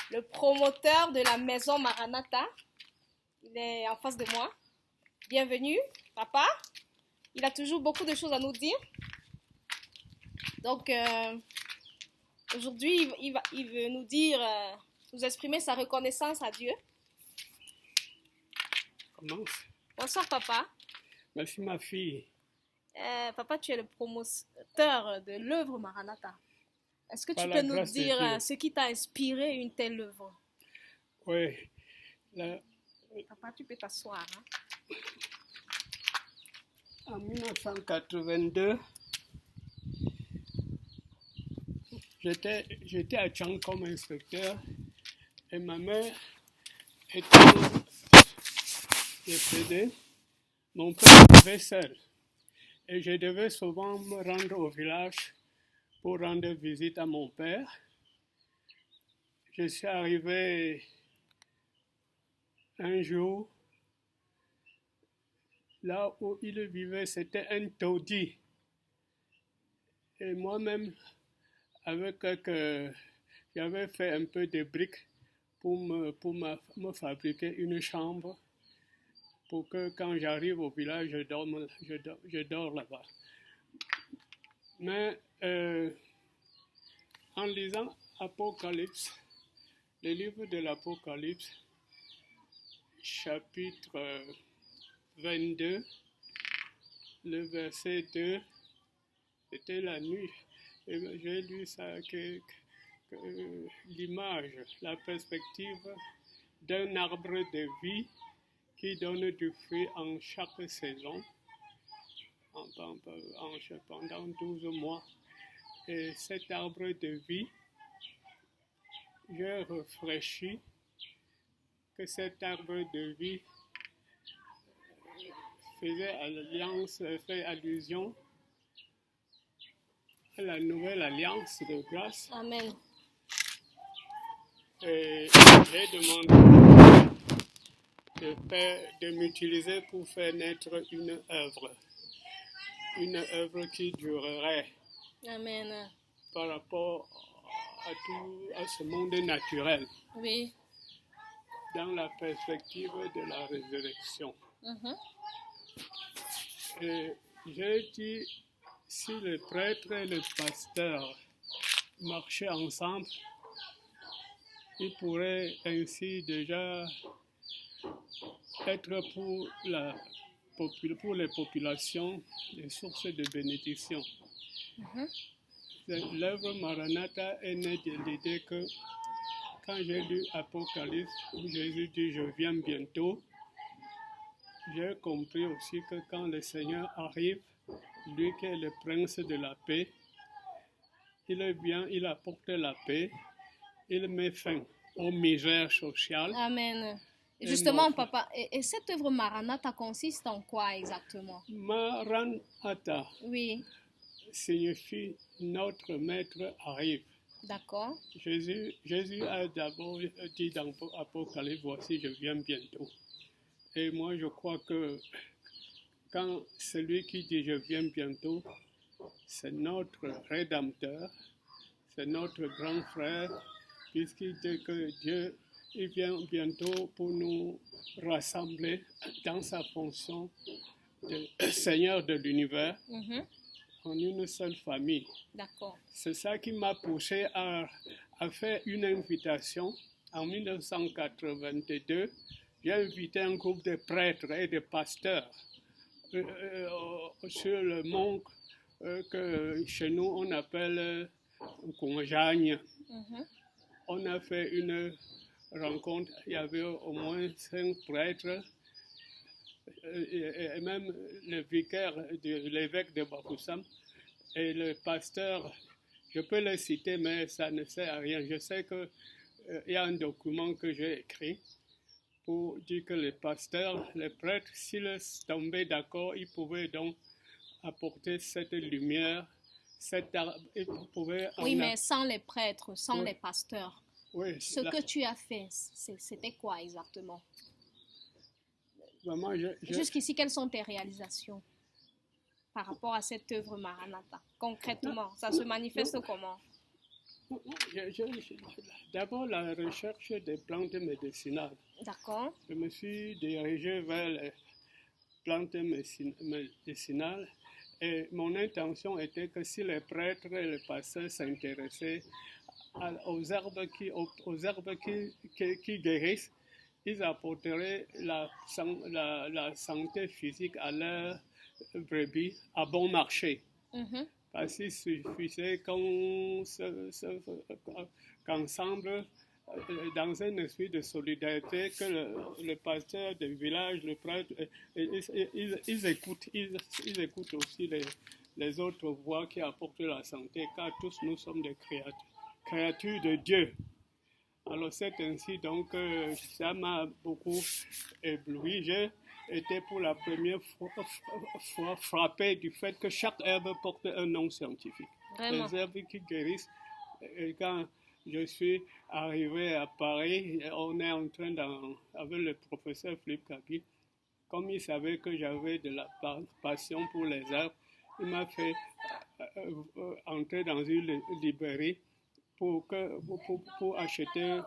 le promoteur de la maison Maranatha. Il est en face de moi. Bienvenue, papa. Il a toujours beaucoup de choses à nous dire. Donc, aujourd'hui, il veut nous dire, nous exprimer sa reconnaissance à Dieu. Commence. Bonsoir, papa. Merci, ma fille. Papa, tu es le promoteur de l'œuvre Maranatha. Est-ce que tu peux nous dire ce qui t'a inspiré une telle œuvre? Oui. Papa, tu peux t'asseoir. Hein? En 1982, j'étais à Tchang comme inspecteur et ma mère étant décédée, mon père vivait seul et je devais souvent me rendre au village pour rendre visite à mon père. Je suis arrivé un jour, là où il vivait, c'était un taudis. Et moi-même, j'avais fait un peu de briques pour me fabriquer une chambre pour que quand j'arrive au village, je dors là-bas. Mais en lisant Apocalypse, le livre de l'Apocalypse, chapitre 22, le verset 2, c'était la nuit. Et j'ai lu ça, que l'image, la perspective d'un arbre de vie qui donne du fruit en chaque saison, pendant 12 mois. Et cet arbre de vie, j'ai réfléchi que cet arbre de vie fait allusion à la nouvelle alliance de grâce. Amen. Et j'ai demandé de m'utiliser pour faire naître une œuvre qui durerait. Amen. Par rapport à ce monde naturel. Oui. Dans la perspective de la résurrection. Et j'ai dit, si le prêtre et le pasteur marchaient ensemble, ils pourraient ainsi déjà être pour les populations des sources de bénédiction. L'œuvre Maranatha est née de l'idée que quand j'ai lu Apocalypse, où Jésus dit « Je viens bientôt », j'ai compris aussi que quand le Seigneur arrive, lui qui est le prince de la paix, il vient, il apporte la paix, il met fin aux misères sociales. Amen. Justement, papa, et cette œuvre Maranatha consiste en quoi exactement? Maranatha. Oui. Signifie notre maître arrive. D'accord. Jésus a d'abord dit dans Apocalypse, voici je viens bientôt. Et moi je crois que quand celui qui dit je viens bientôt, c'est notre Rédempteur, c'est notre grand frère, puisqu'il dit que Dieu il vient bientôt pour nous rassembler dans sa fonction de Seigneur de l'univers. En une seule famille. D'accord. C'est ça qui m'a poussé à faire une invitation. En 1982, j'ai invité un groupe de prêtres et de pasteurs sur le mont que chez nous on appelle Conjagne. On a fait une rencontre, il y avait au moins 5 prêtres et même le vicaire de l'évêque de Bafoussam et le pasteur, je peux le citer, mais ça ne sert à rien. Je sais qu'il y a un document que j'ai écrit pour dire que les pasteurs, les prêtres, s'ils tombaient d'accord, ils pouvaient donc apporter cette lumière, ils pouvaient... Oui, mais sans les prêtres, sans les pasteurs. Oui, ce que tu as fait, c'était quoi exactement? Vraiment, Jusqu'ici, quelles sont tes réalisations par rapport à cette œuvre Maranatha? Concrètement, ça se manifeste comment? D'abord, la recherche des plantes médicinales. D'accord. Je me suis dirigé vers les plantes médicinales et mon intention était que si les prêtres et les pasteurs s'intéressaient aux herbes qui guérissent, ils apporteraient la santé physique à leur brebis à bon marché. Mhm. Parce qu'il suffisait qu'ensemble, dans un esprit de solidarité, que le pasteur du village, le prêtre, ils écoutent aussi les autres voix qui apportent la santé, car tous nous sommes des créatures de Dieu. Alors c'est ainsi donc ça m'a beaucoup ébloui. J'ai été pour la première fois frappé du fait que chaque herbe porte un nom scientifique. Vraiment. Les herbes qui guérissent. Et quand je suis arrivé à Paris, on est en train avec le professeur Philippe Kabi, comme il savait que j'avais de la passion pour les herbes, il m'a fait entrer dans une librairie pour acheter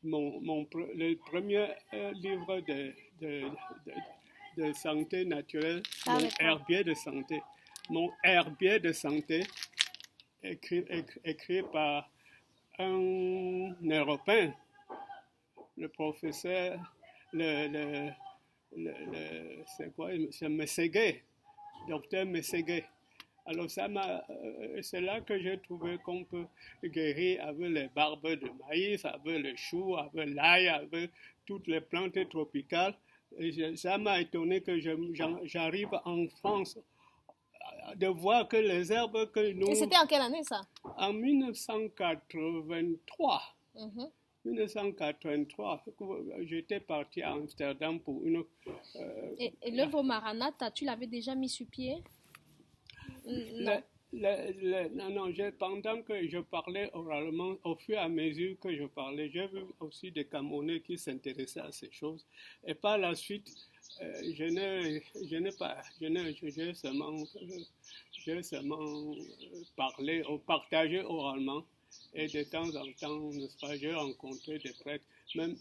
le premier livre de santé naturelle, mon herbier de santé. Mon herbier de santé, écrit par un Européen, le professeur, c'est quoi, c'est Mességuet, docteur Mességuet. Alors c'est là que j'ai trouvé qu'on peut guérir avec les barbes de maïs, avec le chou, avec l'ail, avec toutes les plantes tropicales. Et ça m'a étonné que j'arrive en France de voir que les herbes que nous... Et c'était en quelle année ça? En 1983. Mhm. 1983, j'étais parti à Amsterdam pour une... Et l'œuvre Maranatha, tu l'avais déjà mis sur pied? Non. Non, pendant que je parlais oralement, au fur et à mesure que je parlais, j'ai vu aussi des Camerounais qui s'intéressaient à ces choses. Et par la suite, j'ai seulement parlé, partagé oralement. Et de temps en temps, n'est-ce pas, j'ai rencontré des prêtres. Même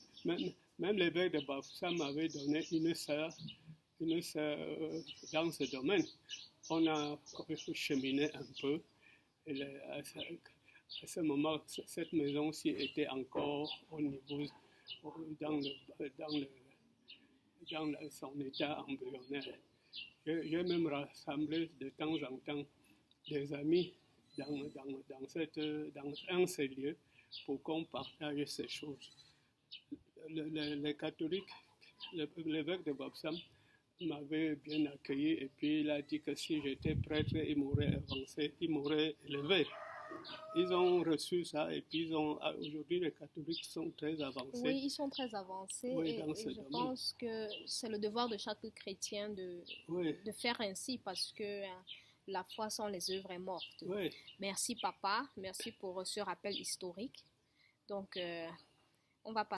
l'évêque de Bafoussam m'avait donné une sœur dans ce domaine. On a cheminé un peu. Et à ce moment, cette maison-ci était encore au niveau, dans son état embryonnaire. J'ai même rassemblé de temps en temps des amis dans un de ces lieux pour qu'on partage ces choses. Les catholiques, l'évêque de Bafoussam m'avait bien accueilli et puis il a dit que si j'étais prêtre, il m'aurait avancé, il m'aurait élevé. Ils ont reçu ça et puis aujourd'hui les catholiques sont très avancés. Oui, ils sont très avancés et je pense que c'est le devoir de chaque chrétien de faire ainsi parce que la foi sans les œuvres est morte. Oui. Merci papa, merci pour ce rappel historique. Donc on va passer